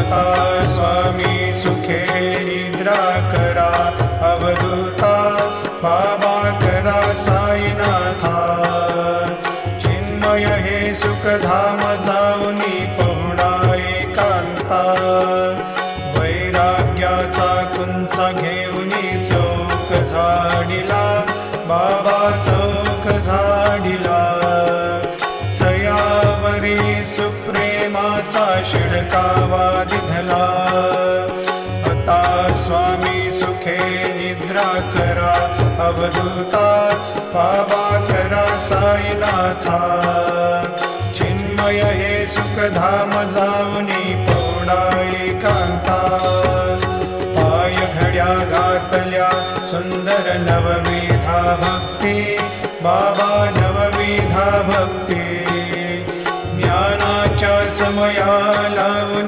आता स्वामी सुखे निद्रा करा, अवधूता बाबा करा साईनाथा। चिन्मय हे सुखधाम जाऊनी पहुडा एकांता, वैराग्याचा कुंचा घेऊनी चौक झाडिला, बाबा चौक झाडिला। तयावरी सुप्रेमाचा शिडकावा दिधला, आता स्वामी सुखे निद्रा करा, अवधूता बाबा करा साईनाथा। चिन्मय हे सुखधाम जाऊनी पहुडा एकांता, पाय घड्या घातल्या सुंदर नवविधा भक्ती, बाबा नवविधा भक्ती। ज्ञानाच्या समया लावून